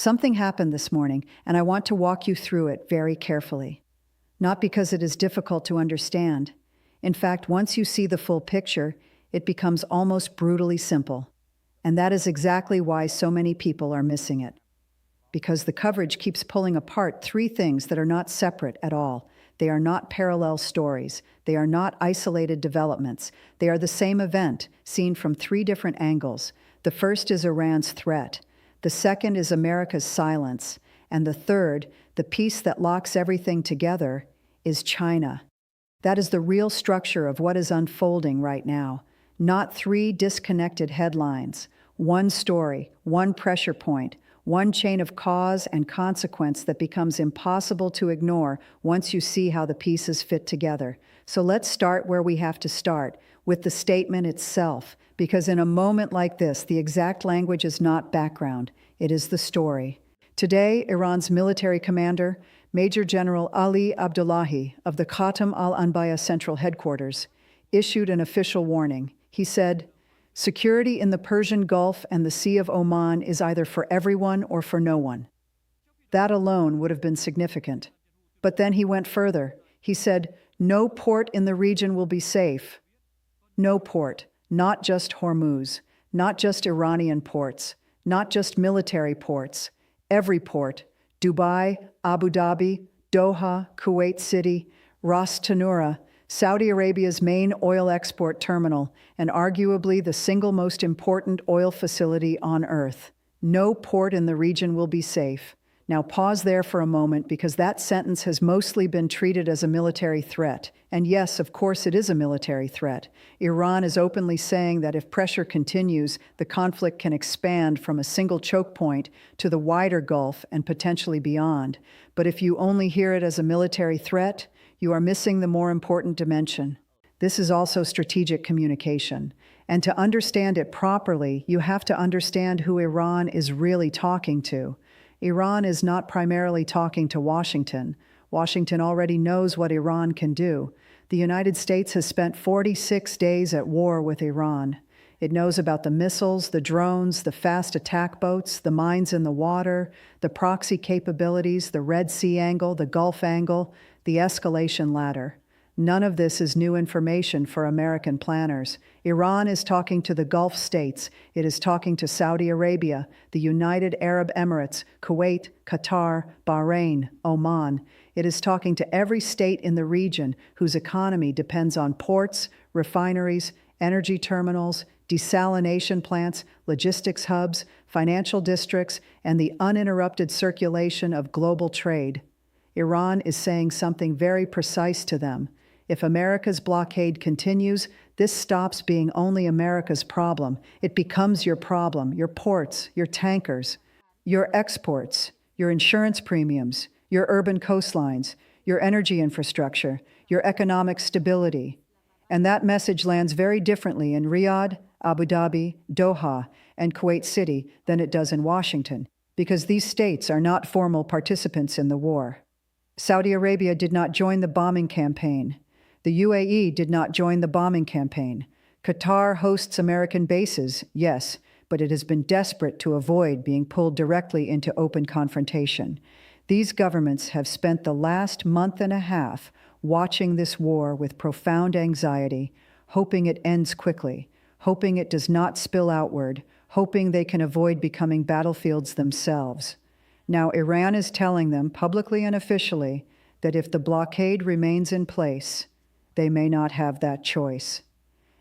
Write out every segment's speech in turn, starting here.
Something happened this morning, and I want to walk you through it very carefully. Not because it is difficult to understand. In fact, once you see the full picture, it becomes almost brutally simple. And that is exactly why so many people are missing it. Because the coverage keeps pulling apart three things that are not separate at all. They are not parallel stories. They are not isolated developments. They are the same event, seen from three different angles. The first is Iran's threat. The second is America's silence. And the third, the piece that locks everything together, is China. That is the real structure of what is unfolding right now. Not three disconnected headlines. One story, one pressure point, one chain of cause and consequence that becomes impossible to ignore once you see how the pieces fit together. So let's start where we have to start, with the statement itself, because in a moment like this, the exact language is not background, it is the story. Today, Iran's military commander, Major General Ali Abdullahi of the Khatam al-Anbiya Central Headquarters, issued an official warning. He said, "Security in the Persian Gulf and the Sea of Oman is either for everyone or for no one." That alone would have been significant. But then he went further. He said, "No port in the region will be safe." No port, not just Hormuz, not just Iranian ports, not just military ports, every port, Dubai, Abu Dhabi, Doha, Kuwait City, Ras Tanura, Saudi Arabia's main oil export terminal, and arguably the single most important oil facility on Earth. No port in the region will be safe. Now pause there for a moment, because that sentence has mostly been treated as a military threat. And yes, of course it is a military threat. Iran is openly saying that if pressure continues, the conflict can expand from a single choke point to the wider Gulf and potentially beyond. But if you only hear it as a military threat, you are missing the more important dimension. This is also strategic communication. And to understand it properly, you have to understand who Iran is really talking to. Iran is not primarily talking to Washington. Washington already knows what Iran can do. The United States has spent 46 days at war with Iran. It knows about the missiles, the drones, the fast attack boats, the mines in the water, the proxy capabilities, the Red Sea angle, the Gulf angle, the escalation ladder. None of this is new information for American planners. Iran is talking to the Gulf states. It is talking to Saudi Arabia, the United Arab Emirates, Kuwait, Qatar, Bahrain, Oman. It is talking to every state in the region whose economy depends on ports, refineries, energy terminals, desalination plants, logistics hubs, financial districts, and the uninterrupted circulation of global trade. Iran is saying something very precise to them. If America's blockade continues, this stops being only America's problem. It becomes your problem, your ports, your tankers, your exports, your insurance premiums, your urban coastlines, your energy infrastructure, your economic stability. And that message lands very differently in Riyadh, Abu Dhabi, Doha, and Kuwait City than it does in Washington, because these states are not formal participants in the war. Saudi Arabia did not join the bombing campaign. The UAE did not join the bombing campaign. Qatar hosts American bases, yes, but it has been desperate to avoid being pulled directly into open confrontation. These governments have spent the last month and a half watching this war with profound anxiety, hoping it ends quickly, hoping it does not spill outward, hoping they can avoid becoming battlefields themselves. Now, Iran is telling them, publicly and officially, that if the blockade remains in place, they may not have that choice.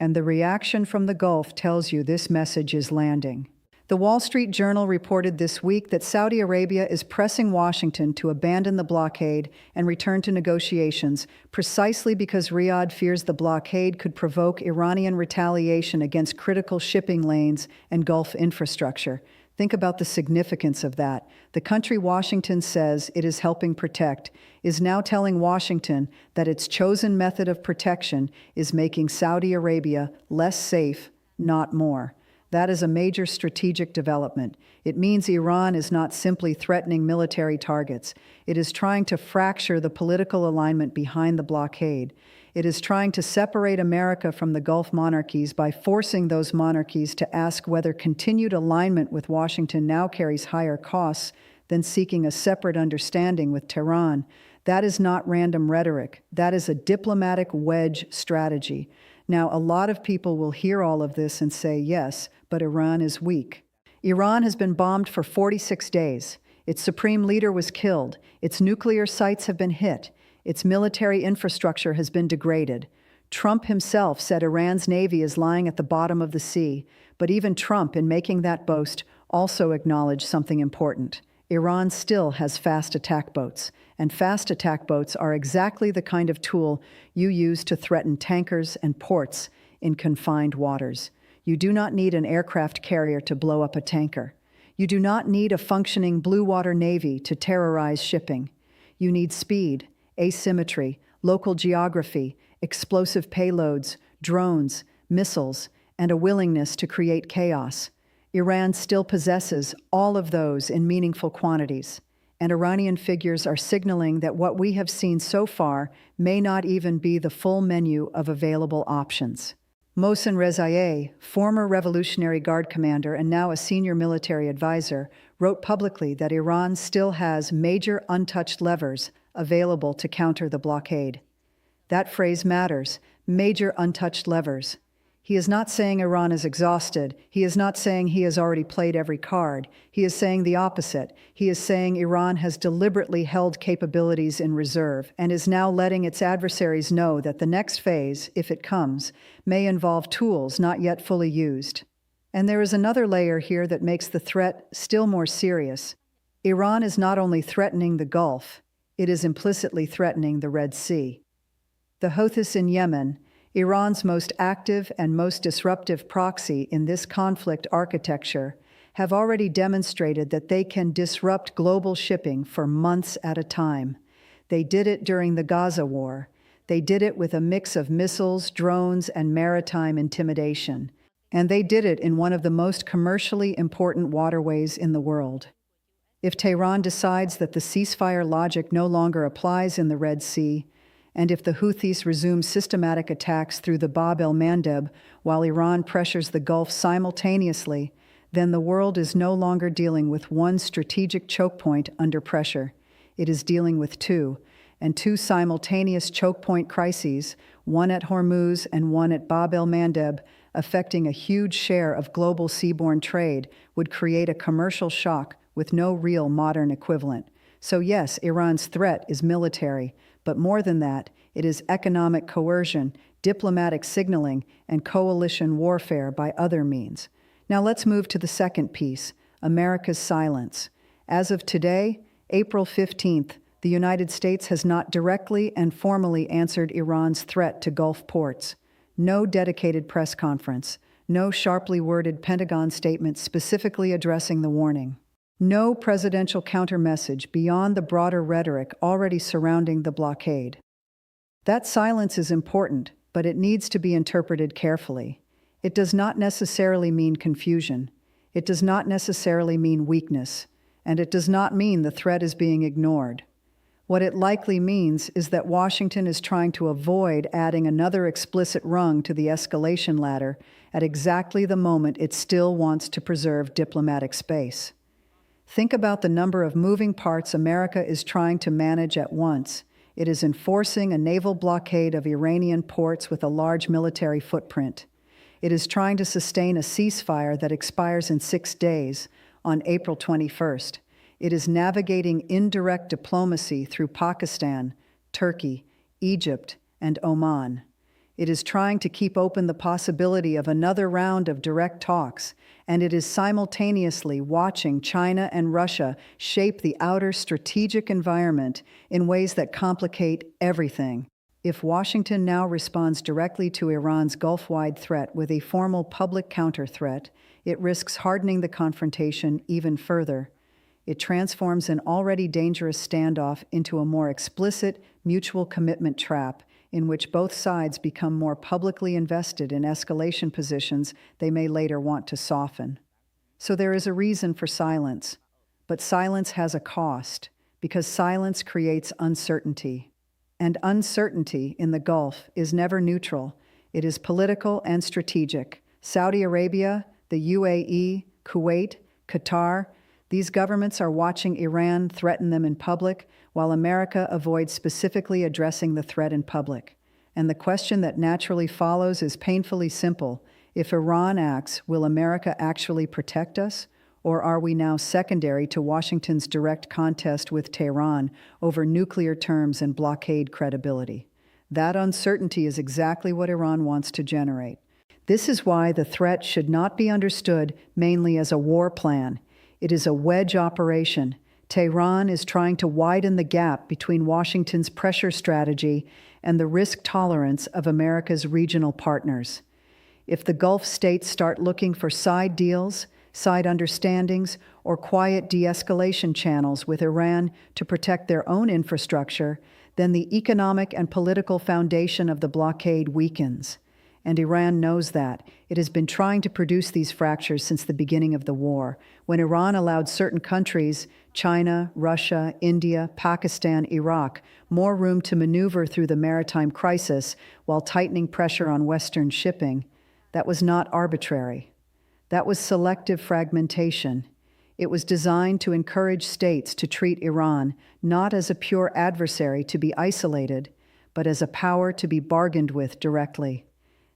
And the reaction from the Gulf tells you this message is landing. The Wall Street Journal reported this week that Saudi Arabia is pressing Washington to abandon the blockade and return to negotiations, precisely because Riyadh fears the blockade could provoke Iranian retaliation against critical shipping lanes and Gulf infrastructure. Think about the significance of that. The country Washington says it is helping protect is now telling Washington that its chosen method of protection is making Saudi Arabia less safe, not more. That is a major strategic development. It means Iran is not simply threatening military targets. It is trying to fracture the political alignment behind the blockade. It is trying to separate America from the Gulf monarchies by forcing those monarchies to ask whether continued alignment with Washington now carries higher costs than seeking a separate understanding with Tehran. That is not random rhetoric. That is a diplomatic wedge strategy. Now, a lot of people will hear all of this and say, yes, but Iran is weak. Iran has been bombed for 46 days. Its supreme leader was killed. Its nuclear sites have been hit. Its military infrastructure has been degraded. Trump himself said Iran's navy is lying at the bottom of the sea. But even Trump, in making that boast, also acknowledged something important. Iran still has fast attack boats, and fast attack boats are exactly the kind of tool you use to threaten tankers and ports in confined waters. You do not need an aircraft carrier to blow up a tanker. You do not need a functioning blue water navy to terrorize shipping. You need speed, asymmetry, local geography, explosive payloads, drones, missiles, and a willingness to create chaos. Iran still possesses all of those in meaningful quantities, and Iranian figures are signaling that what we have seen so far may not even be the full menu of available options. Mohsen Rezaieh, former Revolutionary Guard commander and now a senior military advisor, wrote publicly that Iran still has major untouched levers available to counter the blockade. That phrase matters, major untouched levers. He is not saying Iran is exhausted. He is not saying he has already played every card. He is saying the opposite. He is saying Iran has deliberately held capabilities in reserve and is now letting its adversaries know that the next phase, if it comes, may involve tools not yet fully used. And there is another layer here that makes the threat still more serious. Iran is not only threatening the Gulf, it is implicitly threatening the Red Sea. The Houthis in Yemen, Iran's most active and most disruptive proxy in this conflict architecture, have already demonstrated that they can disrupt global shipping for months at a time. They did it during the Gaza war. They did it with a mix of missiles, drones, and maritime intimidation. And they did it in one of the most commercially important waterways in the world. If Tehran decides that the ceasefire logic no longer applies in the Red Sea, and if the Houthis resume systematic attacks through the Bab el-Mandeb while Iran pressures the Gulf simultaneously, then the world is no longer dealing with one strategic choke point under pressure. It is dealing with two, and two simultaneous choke point crises, one at Hormuz and one at Bab el-Mandeb, affecting a huge share of global seaborne trade, would create a commercial shock with no real modern equivalent. So yes, Iran's threat is military, but more than that, it is economic coercion, diplomatic signaling, and coalition warfare by other means. Now let's move to the second piece, America's silence. As of today, April 15th, the United States has not directly and formally answered Iran's threat to Gulf ports. No dedicated press conference, no sharply worded Pentagon statement specifically addressing the warning. No presidential counter-message beyond the broader rhetoric already surrounding the blockade. That silence is important, but it needs to be interpreted carefully. It does not necessarily mean confusion. It does not necessarily mean weakness. And it does not mean the threat is being ignored. What it likely means is that Washington is trying to avoid adding another explicit rung to the escalation ladder at exactly the moment it still wants to preserve diplomatic space. Think about the number of moving parts America is trying to manage at once. It is enforcing a naval blockade of Iranian ports with a large military footprint. It is trying to sustain a ceasefire that expires in 6 days, on April 21st. It is navigating indirect diplomacy through Pakistan, Turkey, Egypt, and Oman. It is trying to keep open the possibility of another round of direct talks, and it is simultaneously watching China and Russia shape the outer strategic environment in ways that complicate everything. If Washington now responds directly to Iran's Gulf-wide threat with a formal public counter-threat, it risks hardening the confrontation even further. It transforms an already dangerous standoff into a more explicit, mutual commitment trap in which both sides become more publicly invested in escalation positions they may later want to soften. So there is a reason for silence, but silence has a cost, because silence creates uncertainty. And uncertainty in the Gulf is never neutral. It is political and strategic. Saudi Arabia, the UAE, Kuwait, Qatar, these governments are watching Iran threaten them in public, while America avoids specifically addressing the threat in public. And the question that naturally follows is painfully simple. If Iran acts, will America actually protect us? Or are we now secondary to Washington's direct contest with Tehran over nuclear terms and blockade credibility? That uncertainty is exactly what Iran wants to generate. This is why the threat should not be understood mainly as a war plan. It is a wedge operation. Tehran is trying to widen the gap between Washington's pressure strategy and the risk tolerance of America's regional partners. If the Gulf states start looking for side deals, side understandings, or quiet de-escalation channels with Iran to protect their own infrastructure, then the economic and political foundation of the blockade weakens. And Iran knows that. It has been trying to produce these fractures since the beginning of the war, when Iran allowed certain countries, China, Russia, India, Pakistan, Iraq, more room to maneuver through the maritime crisis while tightening pressure on Western shipping. That was not arbitrary. That was selective fragmentation. It was designed to encourage states to treat Iran not as a pure adversary to be isolated, but as a power to be bargained with directly.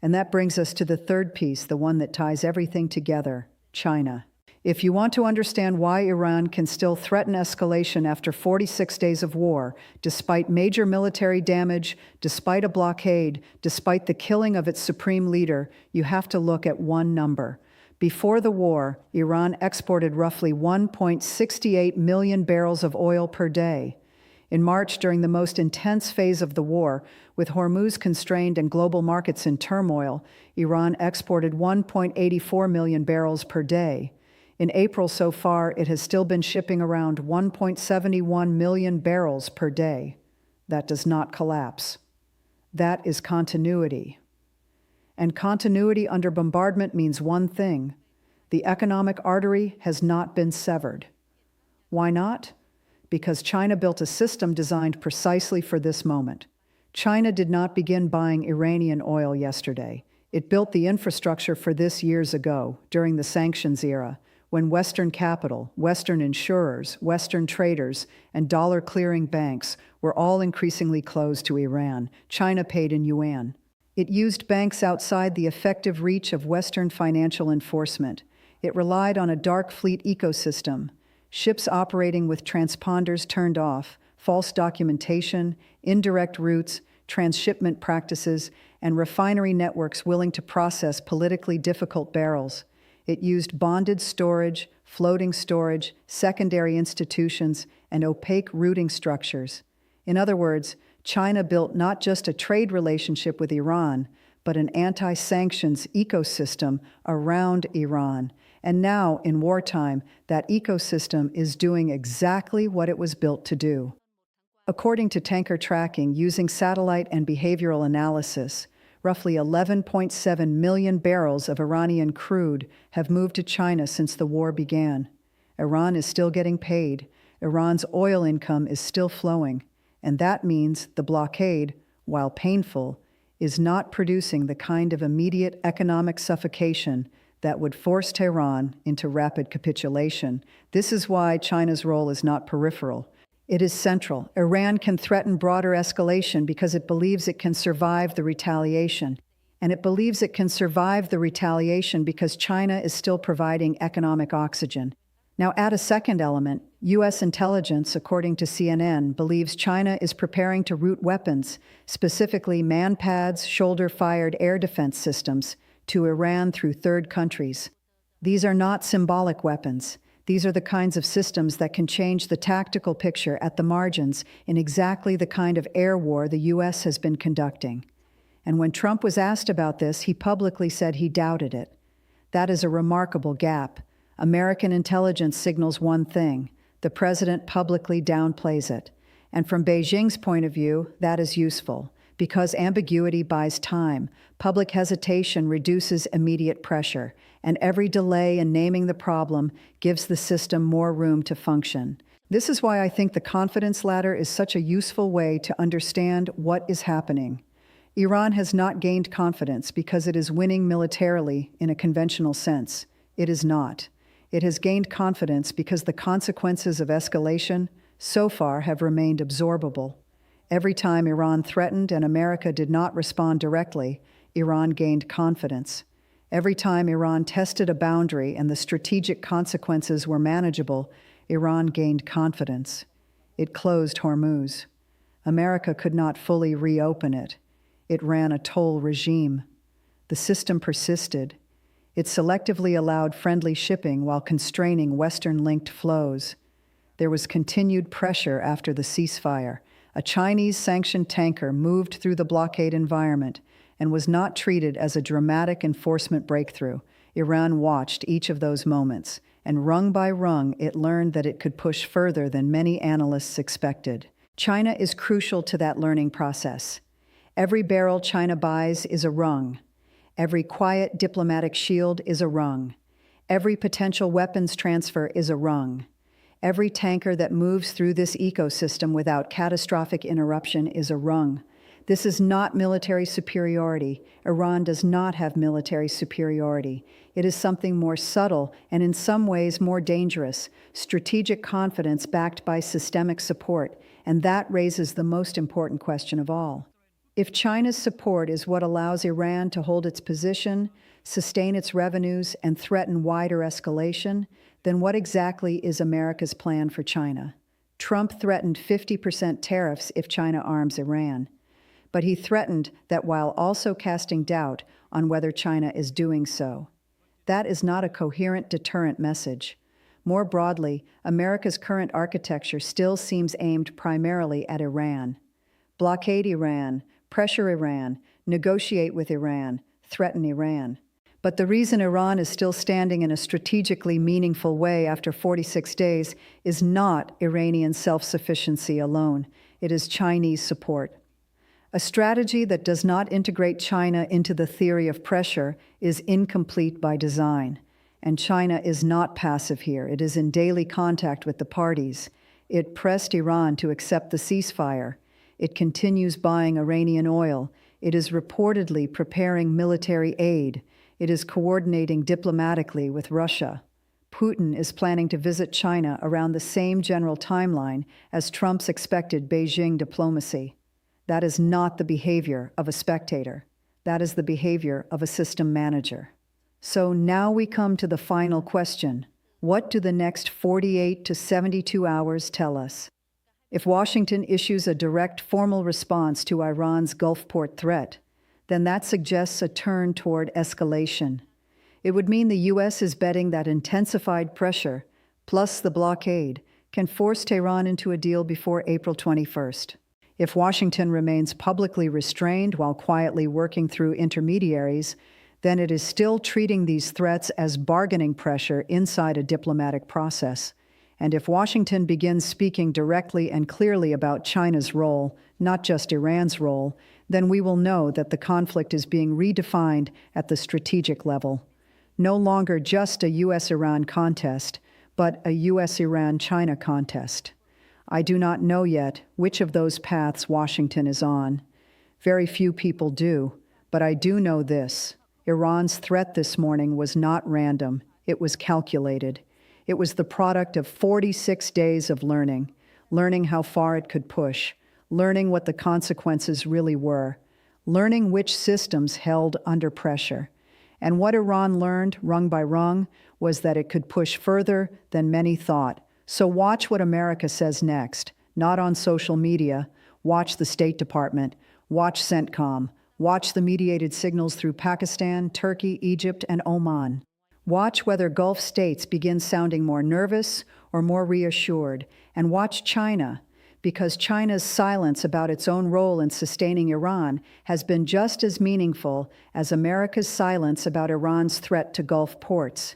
And that brings us to the third piece, the one that ties everything together, China. If you want to understand why Iran can still threaten escalation after 46 days of war, despite major military damage, despite a blockade, despite the killing of its supreme leader, you have to look at one number. Before the war, Iran exported roughly 1.68 million barrels of oil per day. In March, during the most intense phase of the war, with Hormuz constrained and global markets in turmoil, Iran exported 1.84 million barrels per day. In April so far, it has still been shipping around 1.71 million barrels per day. That does not collapse. That is continuity. And continuity under bombardment means one thing: the economic artery has not been severed. Why not? Because China built a system designed precisely for this moment. China did not begin buying Iranian oil yesterday. It built the infrastructure for this years ago, during the sanctions era, when Western capital, Western insurers, Western traders, and dollar-clearing banks were all increasingly closed to Iran. China paid in yuan. It used banks outside the effective reach of Western financial enforcement. It relied on a dark fleet ecosystem, ships operating with transponders turned off, false documentation, indirect routes, transshipment practices, and refinery networks willing to process politically difficult barrels. It used bonded storage, floating storage, secondary institutions, and opaque routing structures. In other words, China built not just a trade relationship with Iran, but an anti-sanctions ecosystem around Iran. And now, in wartime, that ecosystem is doing exactly what it was built to do. According to tanker tracking using satellite and behavioral analysis, roughly 11.7 million barrels of Iranian crude have moved to China since the war began. Iran is still getting paid. Iran's oil income is still flowing. And that means the blockade, while painful, is not producing the kind of immediate economic suffocation that would force Tehran into rapid capitulation. This is why China's role is not peripheral. It is central. Iran can threaten broader escalation because it believes it can survive the retaliation. And it believes it can survive the retaliation because China is still providing economic oxygen. Now add a second element. U.S. intelligence, according to CNN, believes China is preparing to route weapons, specifically man-pads, shoulder-fired air defense systems, to Iran through third countries. These are not symbolic weapons. These are the kinds of systems that can change the tactical picture at the margins in exactly the kind of air war the U.S. has been conducting. And when Trump was asked about this, he publicly said he doubted it. That is a remarkable gap. American intelligence signals one thing. The president publicly downplays it. And from Beijing's point of view, that is useful, because ambiguity buys time. Public hesitation reduces immediate pressure, and every delay in naming the problem gives the system more room to function. This is why I think the confidence ladder is such a useful way to understand what is happening. Iran has not gained confidence because it is winning militarily in a conventional sense. It is not. It has gained confidence because the consequences of escalation so far have remained absorbable. Every time Iran threatened and America did not respond directly, Iran gained confidence. Every time Iran tested a boundary and the strategic consequences were manageable, Iran gained confidence. It closed Hormuz. America could not fully reopen it. It ran a toll regime. The system persisted. It selectively allowed friendly shipping while constraining Western-linked flows. There was continued pressure after the ceasefire. A Chinese-sanctioned tanker moved through the blockade environment and was not treated as a dramatic enforcement breakthrough. Iran watched each of those moments, and rung by rung it learned that it could push further than many analysts expected. China is crucial to that learning process. Every barrel China buys is a rung. Every quiet diplomatic shield is a rung. Every potential weapons transfer is a rung. Every tanker that moves through this ecosystem without catastrophic interruption is a rung. This is not military superiority. Iran does not have military superiority. It is something more subtle and in some ways more dangerous, strategic confidence backed by systemic support, and that raises the most important question of all. If China's support is what allows Iran to hold its position, sustain its revenues, and threaten wider escalation, then what exactly is America's plan for China? Trump threatened 50% tariffs if China arms Iran. But he threatened that while also casting doubt on whether China is doing so. That is not a coherent deterrent message. More broadly, America's current architecture still seems aimed primarily at Iran. Blockade Iran, pressure Iran, negotiate with Iran, threaten Iran. But the reason Iran is still standing in a strategically meaningful way after 46 days is not Iranian self-sufficiency alone. It is Chinese support. A strategy that does not integrate China into the theory of pressure is incomplete by design. And China is not passive here. It is in daily contact with the parties. It pressed Iran to accept the ceasefire. It continues buying Iranian oil. It is reportedly preparing military aid. It is coordinating diplomatically with Russia. Putin is planning to visit China around the same general timeline as Trump's expected Beijing diplomacy. That is not the behavior of a spectator. That is the behavior of a system manager. So now we come to the final question. What do the next 48 to 72 hours tell us? If Washington issues a direct formal response to Iran's Gulf port threat, then that suggests a turn toward escalation. It would mean the U.S. is betting that intensified pressure, plus the blockade, can force Tehran into a deal before April 21st. If Washington remains publicly restrained while quietly working through intermediaries, then it is still treating these threats as bargaining pressure inside a diplomatic process. And if Washington begins speaking directly and clearly about China's role, not just Iran's role, then we will know that the conflict is being redefined at the strategic level. No longer just a U.S.-Iran contest, but a U.S.-Iran-China contest. I do not know yet which of those paths Washington is on. Very few people do, but I do know this. Iran's threat this morning was not random. It was calculated. It was the product of 46 days of learning how far it could push, learning what the consequences really were, learning which systems held under pressure. And what Iran learned, rung by rung, was that it could push further than many thought. So watch what America says next, not on social media. Watch the State Department, watch CENTCOM, watch the mediated signals through Pakistan, Turkey, Egypt, and Oman. Watch whether Gulf states begin sounding more nervous or more reassured, and watch China, because China's silence about its own role in sustaining Iran has been just as meaningful as America's silence about Iran's threat to Gulf ports.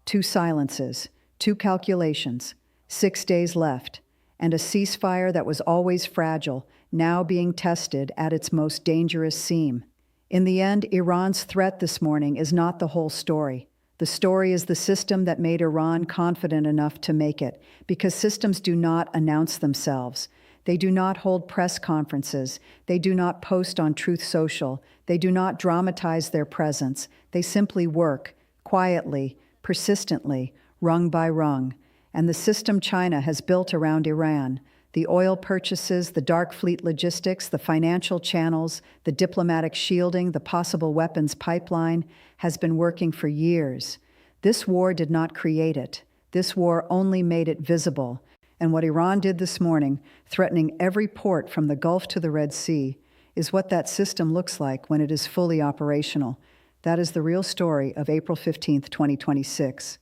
2 silences, 2 calculations, 6 days left, and a ceasefire that was always fragile, now being tested at its most dangerous seam. In the end, Iran's threat this morning is not the whole story. The story is the system that made Iran confident enough to make it, because systems do not announce themselves. They do not hold press conferences. They do not post on Truth Social. They do not dramatize their presence. They simply work, quietly, persistently, rung by rung. And the system China has built around Iran, the oil purchases, the dark fleet logistics, the financial channels, the diplomatic shielding, the possible weapons pipeline, has been working for years. This war did not create it. This war only made it visible. And what Iran did this morning, threatening every port from the Gulf to the Red Sea, is what that system looks like when it is fully operational. That is the real story of April 15th, 2026.